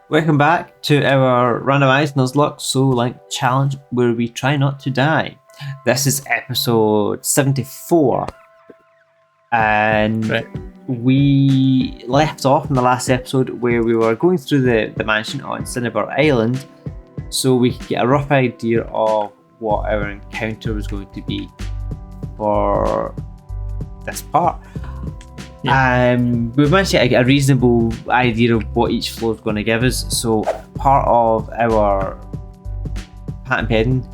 Welcome back to our randomized Nuzlocke SoulLink challenge where we try not to die. This is episode 74. And we left off in the last episode where we were going through the mansion on Cinnabar Island so we could get a rough idea of what our encounter was going to be for this part. Yeah. We've managed to get a reasonable idea of what each floor is going to give us. So part of our patent pending,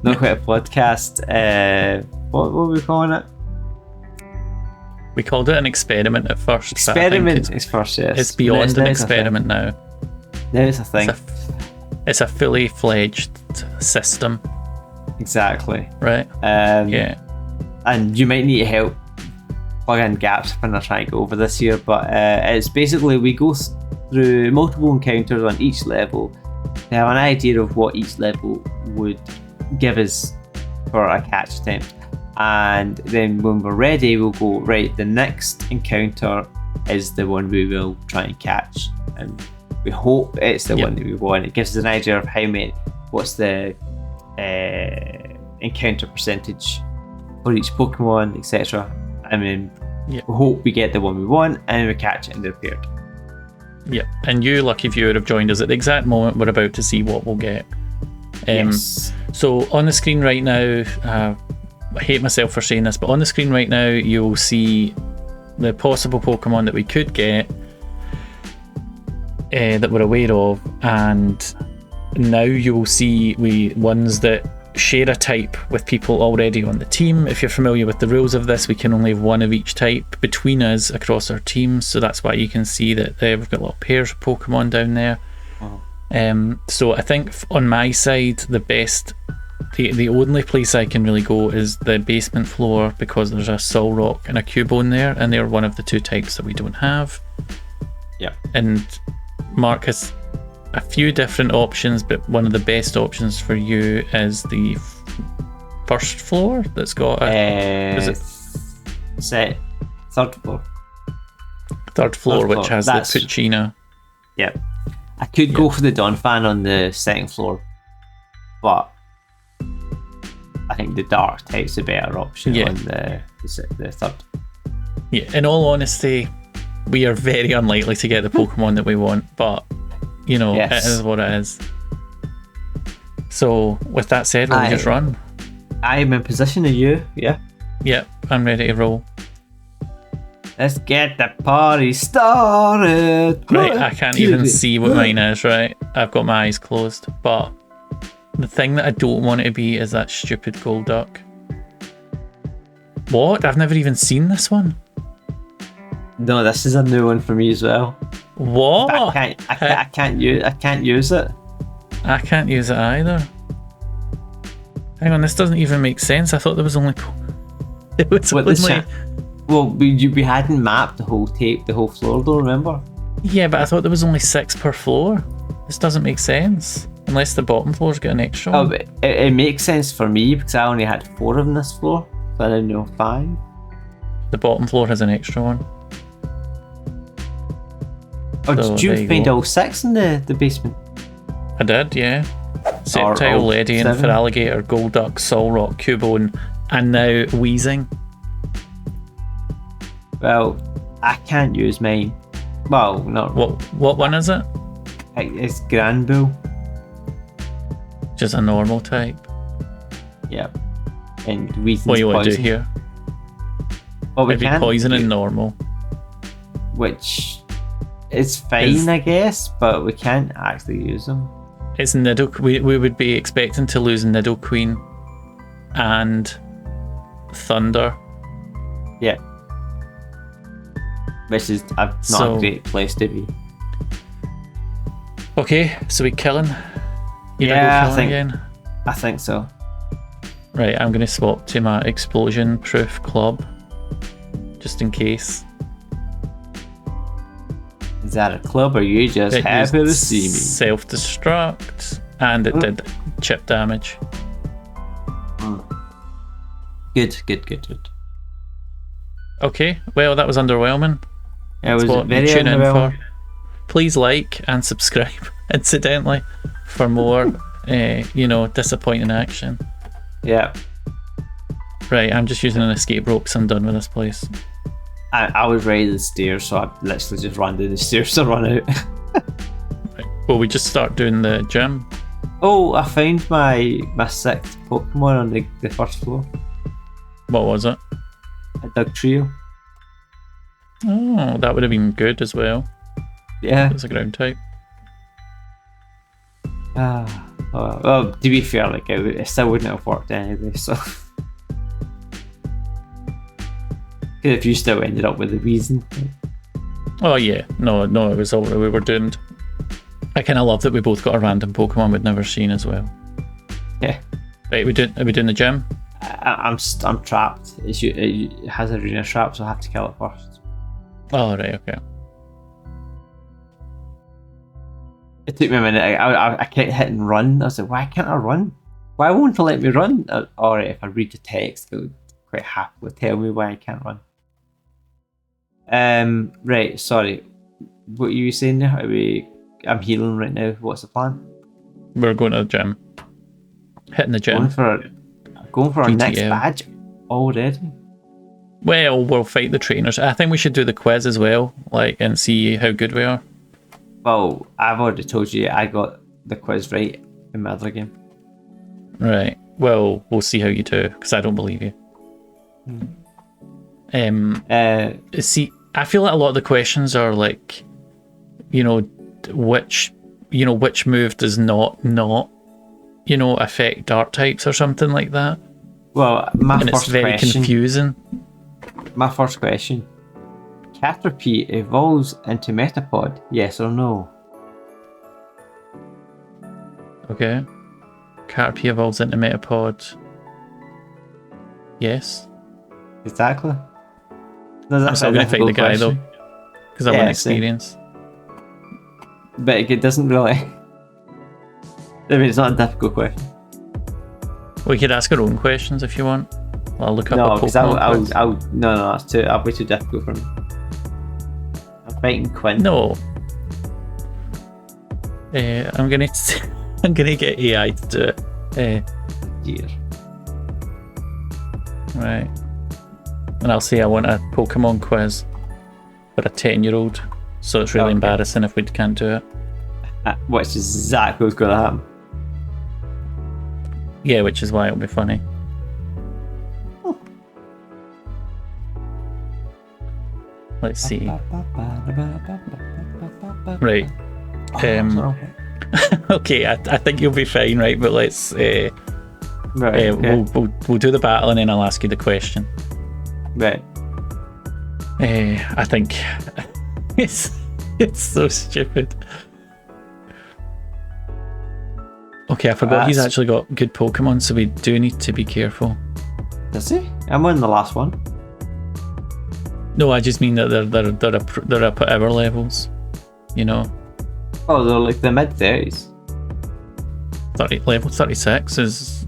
not quite a podcast. What were we calling it? We called it an experiment at first. Experiment is first, yes. It's beyond an experiment now. Now it's a thing. It's a fully fledged system. Exactly. Right. Yeah. And you might need help plug in gaps when I try to go over this here, but it's basically we go through multiple encounters on each level to have an idea of what each level would give us for a catch attempt, and then when we're ready we'll go, right, the next encounter is the one we will try and catch, and we hope it's the one that we want. It gives us an idea of what's the encounter percentage for each Pokemon, etc. I mean, we hope we get the one we want and we catch it and they're paired. Yep, and you, lucky viewer, have joined us at the exact moment we're about to see what we'll get. Yes. So on the screen right now, I hate myself for saying this, but on the screen right now you'll see the possible Pokemon that we could get that we're aware of, and now you will see ones that share a type with people already on the team. If you're familiar with the rules of this, we can only have one of each type between us across our teams, so that's why you can see that we've got little pairs of Pokemon down there. So I think on my side the only place I can really go is the basement floor, because there's a Solrock and a Cubone there, and they're one of the two types that we don't have. Yeah. And Mark has a few different options, but one of the best options for you is the first floor that's got third floor. Third floor, which has the Puccina. Yep. I could go for the Donphan on the second floor, but I think the dark type's a better option on the third. Yeah, in all honesty, we are very unlikely to get the Pokemon that we want, but you know, it is what it is. So with that said, we'll just run. I'm in position, are you? Yeah? Yep, I'm ready to roll. Let's get the party started. Right, I can't even see what mine is, right? I've got my eyes closed, but the thing that I don't want it to be is that stupid Golduck. What? I've never even seen this one. No, this is a new one for me as well. What? I can't use it. I can't use it either. Hang on, this doesn't even make sense. I thought there was only. Well, we hadn't mapped the whole floor, though. Remember? Yeah, but I thought there was only 6 per floor. This doesn't make sense unless the bottom floor's got an extra one. Oh, but it makes sense for me because I only had 4 of them this floor, so I didn't know 5. The bottom floor has an extra one. Oh, so did you find all 6 in the basement? I did, yeah. Sceptile, Ledian, Feraligatr, Golduck, Solrock, Cubone, and now Weezing. Well, I can't use mine. Well, not... What one is it? It's Granbull. Just a normal type? Yep. And Weezing's what do you want poison. To do here? Well, maybe poison and normal. Which... It's fine, I guess, but we can't actually use them. It's Nidoqueen. We would be expecting to lose Nidoqueen and Thunder. Yeah. Which is not a great place to be. Okay, so we killing? I think so. Right, I'm going to swap to my explosion-proof club, just in case. Is that a club or you just happy to see me? Self-destruct, and it did chip damage. Good. Okay, well, that was underwhelming. It was what very you tune in underwhelming. for. please like and subscribe, incidentally, for more, disappointing action. Yeah. Right, I'm just using an escape rope because I'm done with this place. I was ready to the stairs, so I literally just ran down the stairs to run out. Right. Well, we just start doing the gym. Oh, I found my 6th Pokemon on the first floor. What was it? A Dug Trio. Oh, that would have been good as well. Yeah. It's a ground type. Well, to be fair, like it still wouldn't have worked anyway, so. If you still ended up with the reason. Oh yeah, no, it was all we were doomed. I kind of love that we both got a random Pokemon we'd never seen as well. Yeah. Right, are we doing the gym? I'm trapped. It has a arena trap, so I have to kill it first. Oh right, okay. It took me a minute. I kept hitting run. I was like, why can't I run? Why won't it let me run? Alright, if I read the text, it would quite happily tell me why I can't run. Right, sorry. What you were saying there? I'm healing right now. What's the plan? We're going to the gym. Hitting the gym. Going for our next badge already. Well, we'll fight the trainers. I think we should do the quiz as well, and see how good we are. Well, I've already told you I got the quiz right in my other game. Right. Well, we'll see how you do, because I don't believe you. See, I feel like a lot of the questions are like, which move does not affect dark types or something like that. Well, it's very confusing. My first question: Caterpie evolves into Metapod? Yes or no? Okay. Caterpie evolves into Metapod. Yes. Exactly. I'm still going to fight the guy though, because I want experience. But it doesn't really. I mean, it's not a difficult question. We could ask our own questions if you want. I'll look up no, a Pokemon. No, that's that'll be too difficult for me. I'm fighting Quinn. No. I'm gonna get AI to do it. Dear. Right. And I'll say I want a Pokemon quiz for a 10-year-old, so it's really embarrassing if we can't do it. Which is exactly what's going to happen. Yeah, which is why it'll be funny. Let's see. Right. Okay, I think you'll be fine, right? But let's. Right. Okay. We'll do the battle and then I'll ask you the question. Right. I think it's so stupid. Okay, I forgot he's actually got good Pokemon, so we do need to be careful. Does he? I'm on the last one. No, I just mean that they're up at our levels, Oh, they're like the mid-30s. Level 36 is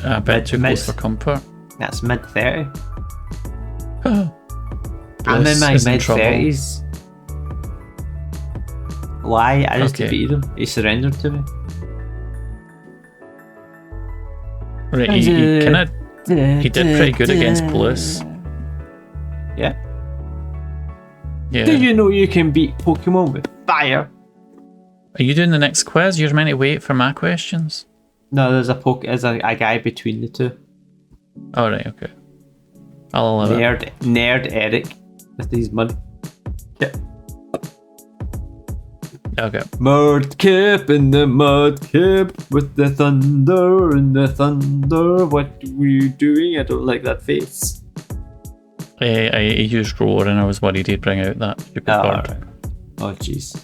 a bit too close for comfort. That's mid-30. I'm in my mid-30s. Why? I just defeated him. He surrendered to me. Right, he did pretty good against Bliss. Yeah. Yeah. Do you know you can beat Pokemon with fire? Are you doing the next quiz? You're meant to wait for my questions. No, there's a guy between the two. All right, okay. I'll allow it. Nerd Eric with his mud. Yeah. Okay. Mudkip in the Mudkip with the thunder in the thunder. What were you doing? I don't like that face. I used roar and I was worried he'd bring out that stupid card. Right. Oh jeez.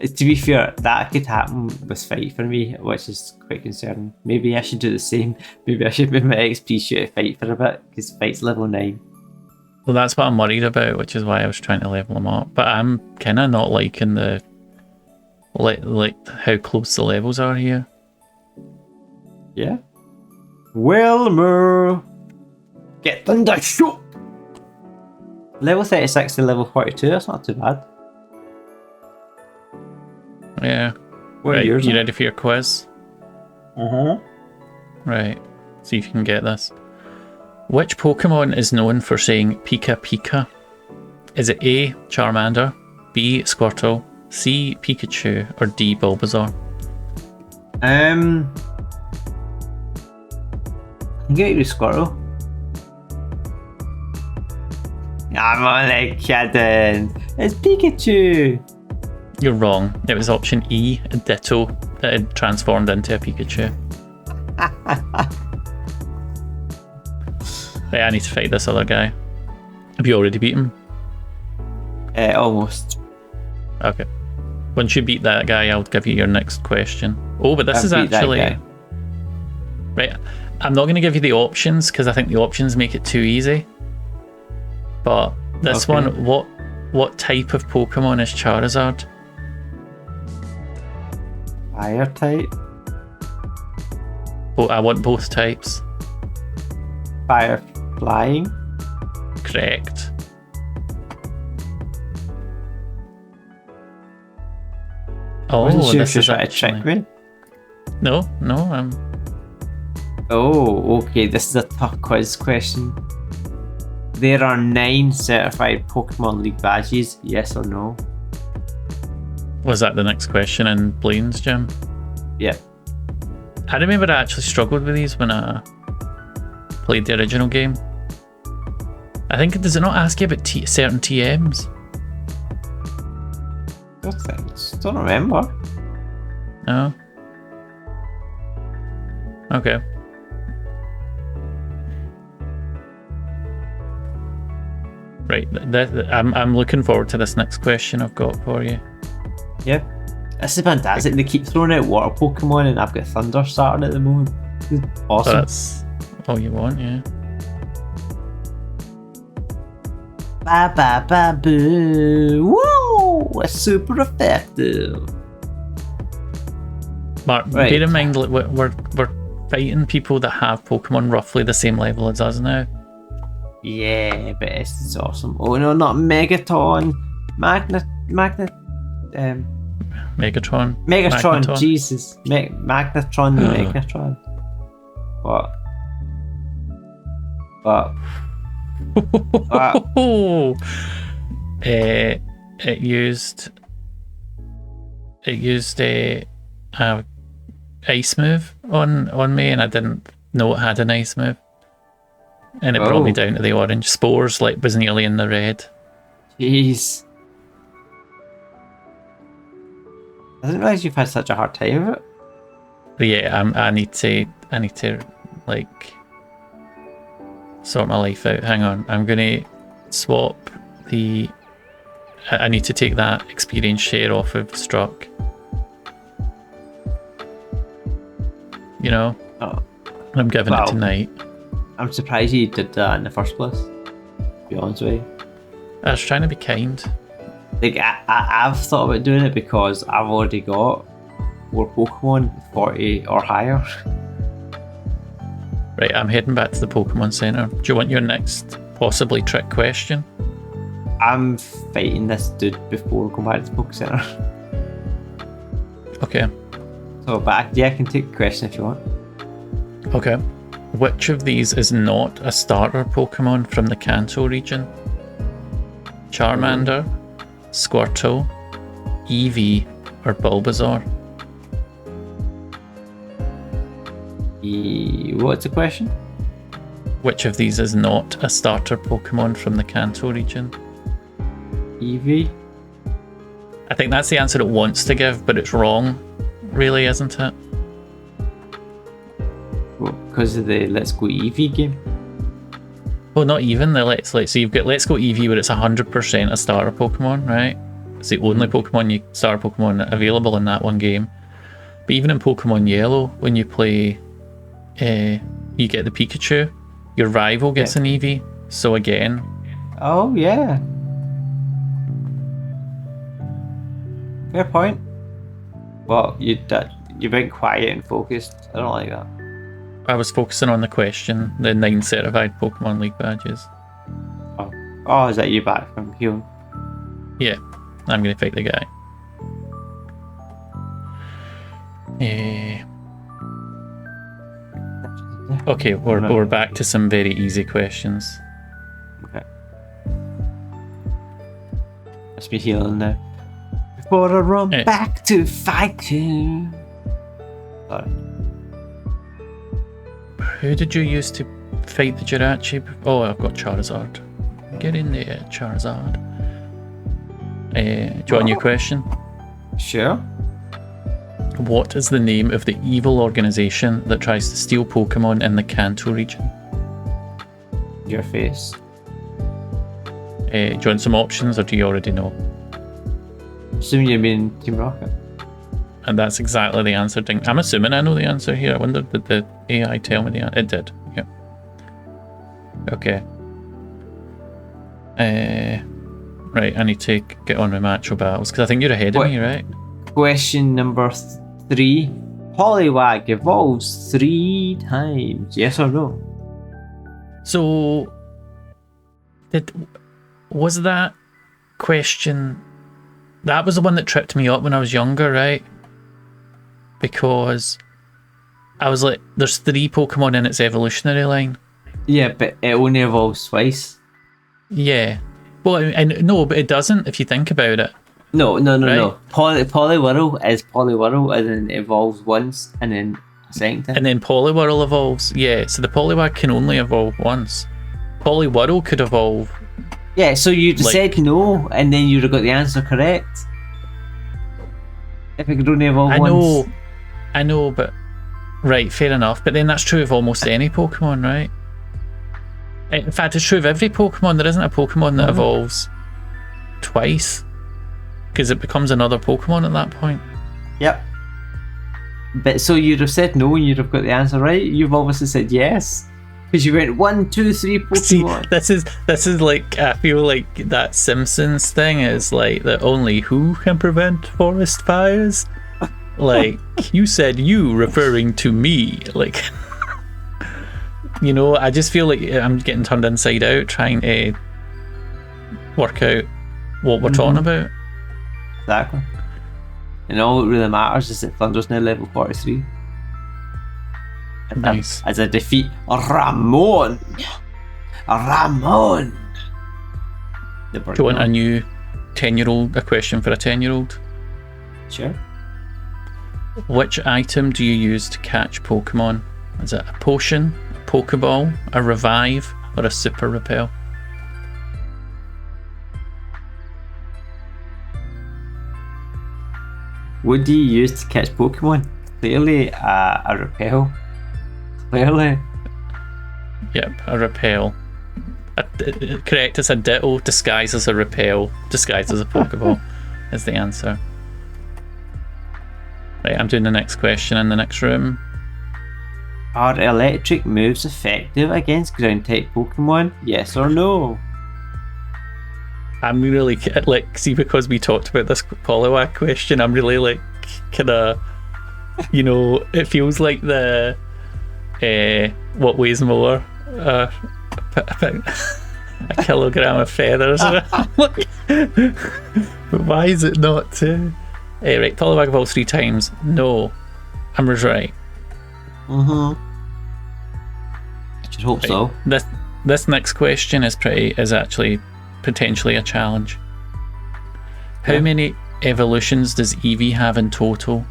To be fair, that could happen with Fight for me, which is quite concerning. Maybe I should do the same. Maybe I should move my XP shoot at Fight for a bit, because Fight's level 9. Well, that's what I'm worried about, which is why I was trying to level him up. But I'm kind of not liking the like how close the levels are here. Yeah. Wilmer, get Thundershock. Level 36 to level 42. That's not too bad. Yeah. What are Right, yours? you ready for your quiz? Right. See if you can get this. Which Pokemon is known for saying Pika Pika? Is it A, Charmander, B, Squirtle, C, Pikachu, or D, Bulbasaur? I can get you Squirtle. I'm only kidding. It's Pikachu. You're wrong. It was option E, a Ditto that had transformed into a Pikachu. Right, I need to fight this other guy. Have you already beat him? Almost. Okay. Once you beat that guy, I'll give you your next question. Oh, but this I've is beat that actually... guy. Right, I'm not going to give you the options because I think the options make it too easy. But this Okay. one, what type of Pokemon is Charizard? Fire type. Oh, I want both types. Fire flying. Correct. I Oh, wasn't sure if this you is trying to actually... trick me. No, I'm... Oh, okay. This is a tough quiz question. There are 9 certified Pokemon League badges. Yes or no? Was that the next question in Blaine's gym? Yeah. I remember I actually struggled with these when I played the original game. I think, does it not ask you about certain TMs? Don't remember. No? Okay. Right, I'm looking forward to this next question I've got for you. Yeah. This is fantastic. They keep throwing out water Pokemon and I've got Thunder starting at the moment. It's So awesome. that's all you want, yeah. Ba ba ba boo. Woo! It's super effective. Mark, Right. bear in mind, like, we're fighting people that have Pokemon roughly the same level as us now. Yeah, but it's awesome. Oh no, not Megaton. Megatron. Megatron, Magneton. Jesus. Magnetron and Megatron. What? It used a ice move on me, and I didn't know it had an ice move, and it brought me Oh. down to the orange. Spores was nearly in the red. Jeez. I didn't realise you've had such a hard time with it. But yeah, I need to like sort my life out. Hang on, I'm gonna swap the. I need to take that experience share off of Struck. You know, Oh, I'm giving Wow. it tonight. I'm surprised you did that in the first place. To be honest with you. I was trying to be kind. Like, I've thought about doing it because I've already got 4 Pokemon 40 or higher. Right, I'm heading back to the Pokemon Center. Do you want your next possibly trick question? I'm fighting this dude before going back to the Poke Center. Okay. So, but yeah, I can take the question if you want. Okay. Which of these is not a starter Pokemon from the Kanto region? Charmander, Squirtle, Eevee, or Bulbasaur? What's the question? Which of these is not a starter Pokemon from the Kanto region? Eevee? I think that's the answer it wants to give, but it's wrong, really, isn't it? Because of the Let's Go Eevee game? Well, not even the so you've got Let's Go Eevee, where it's 100% a starter Pokemon, right? It's the only starter Pokemon available in that one game. But even in Pokemon Yellow, when you play, you get the Pikachu, your rival gets an Eevee. So again, Oh, yeah. Fair point. Well, you've been quiet and focused. I don't like that. I was focusing on the question, the 9 certified Pokemon League badges. Oh, is that you back from healing? Yeah, I'm going to fight the guy. Okay, we're back to some very easy questions. Okay. Must be healing now. Before I run back to fighting. Sorry. Who did you use to fight the Jirachi? Oh, I've got Charizard. Get in there, Charizard. Do you want a new question? Sure. What is the name of the evil organization that tries to steal Pokemon in the Kanto region? Your face. Do you want some options, or do you already know? Assuming you mean Team Rocket. And that's exactly the answer. I'm assuming I know the answer here. I wonder, did the AI tell me the answer? It did. Yeah. Okay. Right, I need to get on with Macho Battles, because I think you're ahead of me, right? Question number 3. Poliwag evolves 3 times. Yes or no? So, was that question... That was the one that tripped me up when I was younger, right? Because I was like, there's 3 Pokemon in its evolutionary line. Yeah, but it only evolves twice. Yeah. Well, no, but it doesn't if you think about it. No. Right? Poliwhirl is Poliwhirl, and then it evolves once, and then a second time. And then Poliwhirl evolves. Yeah, so the Poliwag can only evolve once. Poliwhirl could evolve. Yeah, so you said no, and then you'd have got the answer correct. If it could only evolve once. I know, but... Right, fair enough. But then that's true of almost any Pokemon, right? In fact, it's true of every Pokemon. There isn't a Pokemon that evolves twice, because it becomes another Pokemon at that point. Yep. But so you'd have said no, and you'd have got the answer right. You've obviously said yes, because you went 1, 2, 3 Pokemon. See, this is like, I feel like that Simpsons thing is like that only who can prevent forest fires. Like, you said you, referring to me. Like, you know, I just feel like I'm getting turned inside out trying to work out what we're talking about. Exactly. And all that really matters is that Thunder's now level 43. And nice. As I defeat Ramon. Ramon! Do you want a new 10-year-old, a question for a 10-year-old? Sure. Which item do you use to catch Pokemon? Is it a potion, a Pokeball, a revive, or a super repel? What do you use to catch Pokemon? Clearly a repel. Clearly. Yep, a repel. Correct, it's a Ditto disguised as a repel, disguised as a Pokeball is the answer. Right, I'm doing the next question in the next room. Are electric moves effective against ground type Pokemon? Yes or no? I'm really like, see, because we talked about this Poliwag question, I'm really like kind of, you know, it feels like the what weighs more, a kilogram of feathers. But why is it not? Right, Poliwag evolves 3 times. No, I was right. I should hope so. This next question is actually potentially a challenge. How many evolutions does Eevee have in total?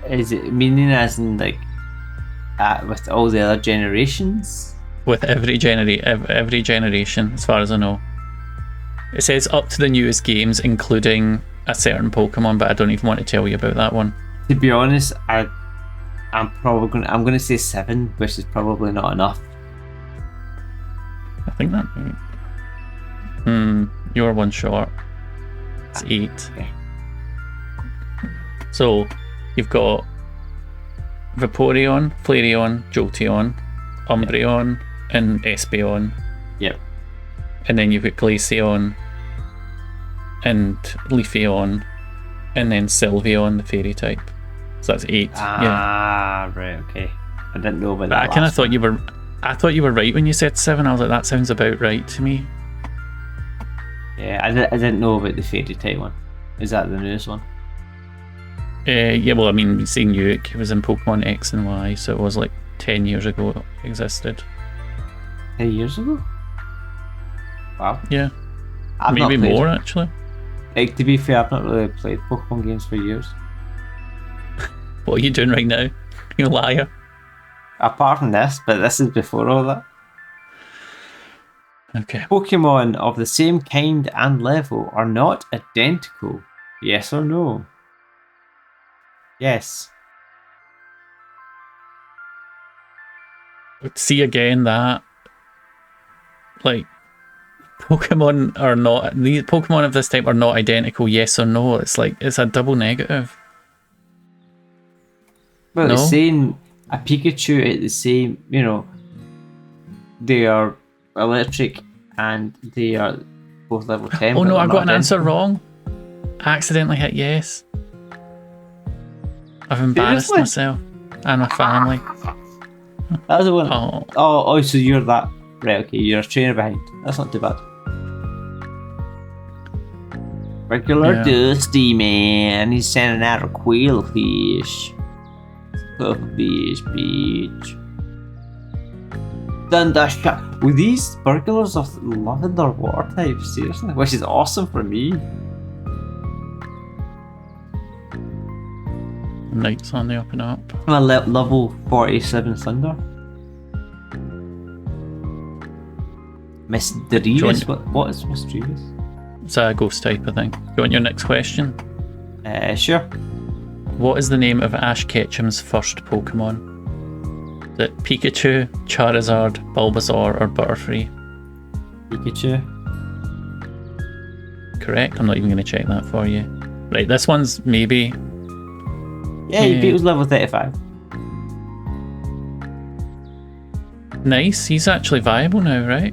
Is it meaning as in like with all the other generations? With every generation, as far as I know. It says up to the newest games, including a certain Pokemon, but I don't even want to tell you about that one. To be honest, I'm gonna say 7, which is probably not enough. I think that. You're one short. It's 8. Okay. So you've got Vaporeon, Flareon, Jolteon, Umbreon, and Espeon. Yep. And then you've got Glaceon and Leafeon, and then Sylveon, the fairy type. So that's 8. Right, okay. I didn't know about that. I kind of thought you were right when you said 7. I was like, that sounds about right to me. Yeah, I didn't know about the fairy type one. Is that the newest one? Yeah, well, I mean, seeing Yuik was in Pokemon X and Y, so it was like 10 years ago it existed. 10 years ago? Wow. Yeah. I've Maybe not played more, it. actually. Like, to be fair, I've not really played Pokemon games for years. What are you doing right now? You liar. Apart from this, but this is before all that. Okay. Pokemon of the same kind and level are not identical. Yes or no? Yes. See again that, like, Pokemon are not, these Pokemon of this type are not identical, yes or no. It's like, it's a double negative. Well, No? it's saying a Pikachu at the same, they are electric and they are both level 10. Oh but no, they're I not got an answer identical. wrong. I accidentally hit yes. I've embarrassed Seriously? myself and my family. That was the one. Oh. Oh, so you're that. Right, okay, you're a trainer behind. That's not too bad. Regular Yeah. Dusty, man. He's sending out a quillfish. Quillfish beach. Thundershot. With these burglars of loving their water types, seriously. Which is awesome for me. Knights on the up and up. I'm a level 47 Thunder. Mischievous? What is mischievous? It's a ghost type, I think. Do you want your next question? Sure. What is the name of Ash Ketchum's first Pokemon? Is it Pikachu, Charizard, Bulbasaur, or Butterfree? Pikachu. Correct. I'm not even going to check that for you. Right, this one's maybe. Yeah, he beat us level 35. Nice. He's actually viable now, right?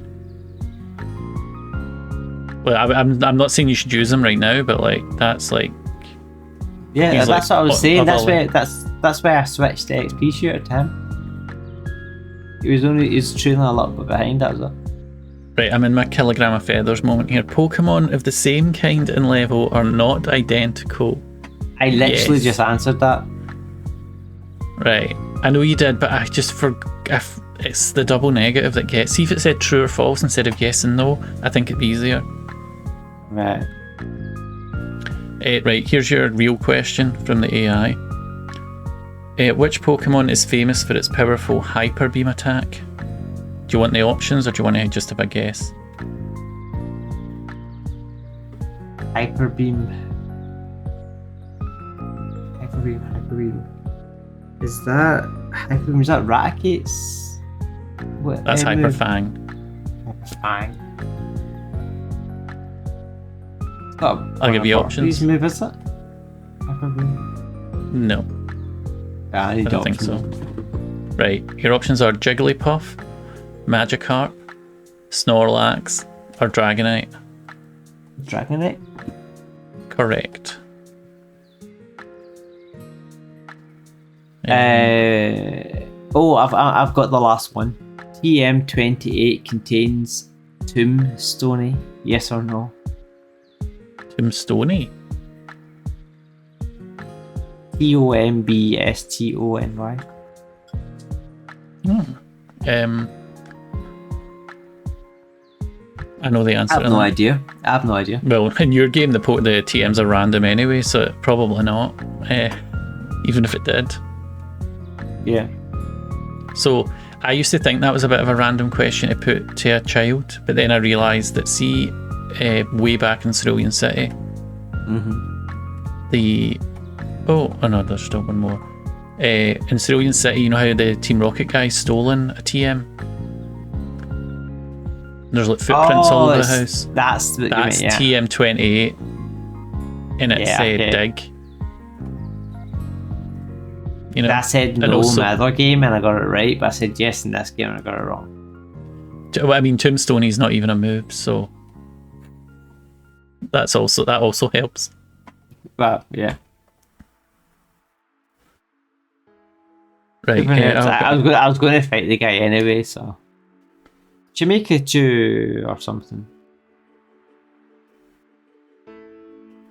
Well, I'm not saying you should use him right now, but like that's like. Yeah, he's that's like what I was saying. That's evolving. why I switched to XP shooter to him. He's trailing a little bit behind, that was it. Right, I'm in my kilogram of feathers moment here. Pokemon of the same kind and level are not identical. I literally Yes. just answered that. Right, I know you did, but I just if it's the double negative that gets. See if it said true or false instead of yes and no. I think it'd be easier. Right. Right, here's your real question from the AI. Which Pokemon is famous for its powerful Hyper Beam attack? Do you want the options or do you want to just have a guess? Hyper Beam. Hyper Beam. Is that Hyper Beam? Is that Raticate's? What? That's Hyper move? Fang. Hyper Fang. It's got I'll give you options. Please move, is it? Hyper Beam. No, I need I don't think so. options. Right, your options are Jigglypuff, Magikarp, Snorlax, or Dragonite. Dragonite? Correct. I've got the last one. TM28 contains Tombstone. Yes or no? Tombstone. TOMBSTONY. I know the answer. I have no idea. Well, in your game, the TMs are random anyway, so probably not. Even if it did. Yeah. So I used to think that was a bit of a random question to put to a child, but then I realised that way back in Cerulean City, there's still one more. In Cerulean City, you know how the Team Rocket guy stolen a TM? There's like footprints all over the house. That's TM28, and it said dig. You know, that said no in my other game and I got it right, but I said yes in this game and I got it wrong. Well, I mean, Tombstone is not even a move, so that also helps. But yeah. Right. I was going to fight the guy anyway, so Jamaica Jew or something.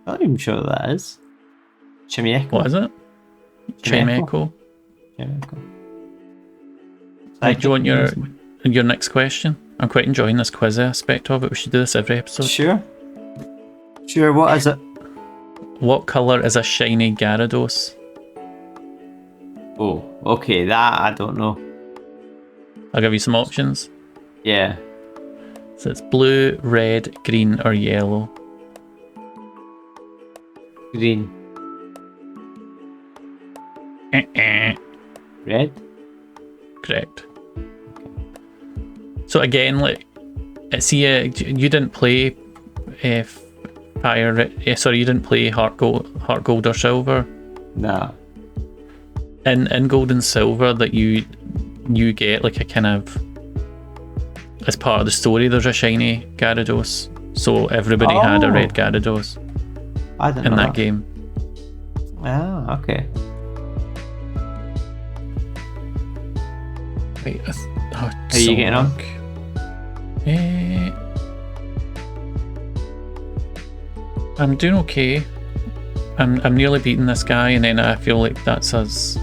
I'm not even sure what that is. Chimieko. What is it? Chimeco. Chimieko. Right, do you want your next question? I'm quite enjoying this quiz aspect of it. We should do this every episode. Sure. What is it? What colour is a shiny Gyarados? Oh, okay, that I don't know. I'll give you some options. Yeah. So it's blue, red, green, or yellow. Green. Red? Correct. So again, like, see, you didn't play you didn't play Heart Gold or Silver. Nah. In Gold and Silver, that you get like a kind of, as part of the story, there's a shiny Gyarados. So everybody had a red Gyarados in that game. Ah, okay. Wait, how are you getting on? I'm doing okay. I'm nearly beating this guy, and then I feel like that's us.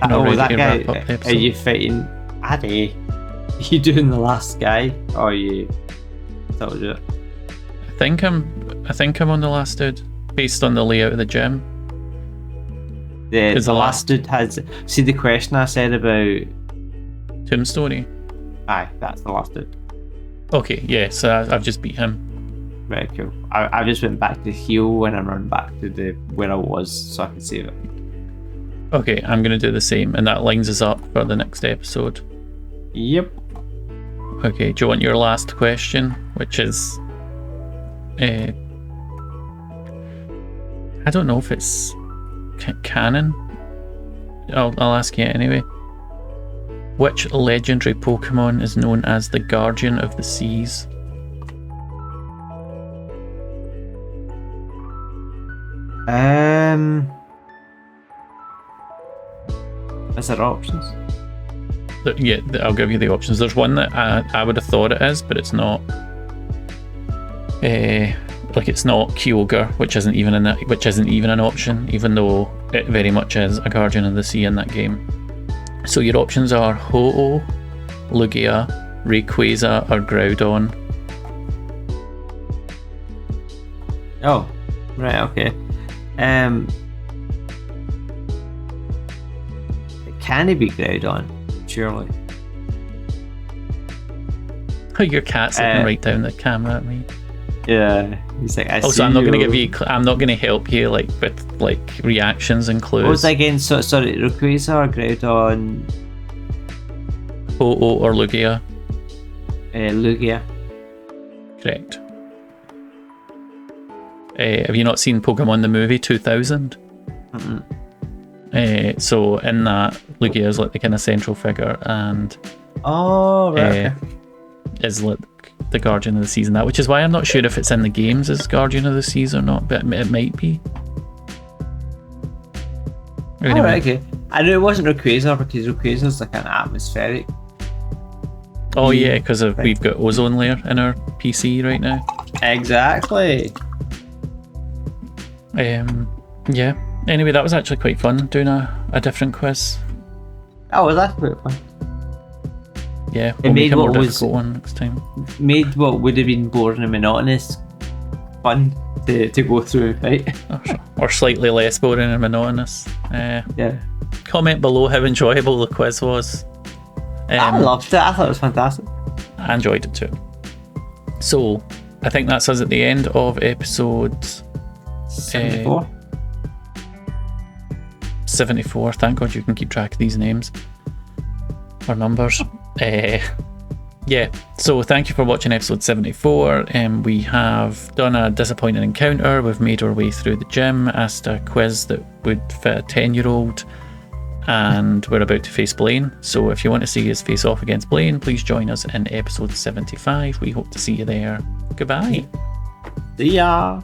That guy. Are you fighting Addy? Are you doing the last guy, or are you? That was it. I think I'm on the last dude, based on the layout of the gym. The last dude has. See the question I said about Tombstone? Aye, that's the last dude. Okay, yeah, so I've just beat him. Very cool. I just went back to heal and I run back to where I was so I can save it. Okay, I'm gonna do the same, and that lines us up for the next episode. Yep. Okay, do you want your last question, which is I don't know if it's canon. I'll ask you anyway. Which legendary Pokemon is known as the Guardian of the Seas? Is there options? Yeah, I'll give you the options. There's one that I would have thought it is, but it's not. Like, it's not Kyogre, which isn't even an option, even though it very much is a Guardian of the Sea in that game. So your options are Ho-Oh, Lugia, Rayquaza, or Groudon. Oh, right, okay. Can it be Groudon? Surely. Your cat's looking right down the camera at me. Yeah, he's like, I'm not going to help you like with like reactions and clues. What was that again? Sorry, Rayquaza or Groudon? Ho-Oh or Lugia? Lugia. Correct. Have you not seen Pokemon the movie 2000? So in that, Lugia is like the kind of central figure, and right. Is like the Guardian of the Seas and that, which is why I'm not sure if it's in the games as Guardian of the Seas or not, but it might be. Anyway. Right, okay. I knew it wasn't Rayquaza because Rayquaza's like an atmospheric. Oh yeah, because we've got ozone layer in our PC right now. Exactly. Yeah. Anyway, that was actually quite fun doing a different quiz. Oh, well, that's quite fun. Yeah, we'll make a more difficult one next time. Made what would have been boring and monotonous fun to go through, right? or slightly less boring and monotonous. Yeah. Comment below how enjoyable the quiz was. I loved it. I thought it was fantastic. I enjoyed it too. So, I think that's us at the end of episode 74. 74. Thank God you can keep track of these names or numbers. Yeah, so thank you for watching episode 74. We have done a disappointing encounter. We've made our way through the gym, asked a quiz that would fit a 10-year-old, and we're about to face Blaine. So if you want to see us face off against Blaine, please join us in episode 75. We hope to see you there. Goodbye. See ya.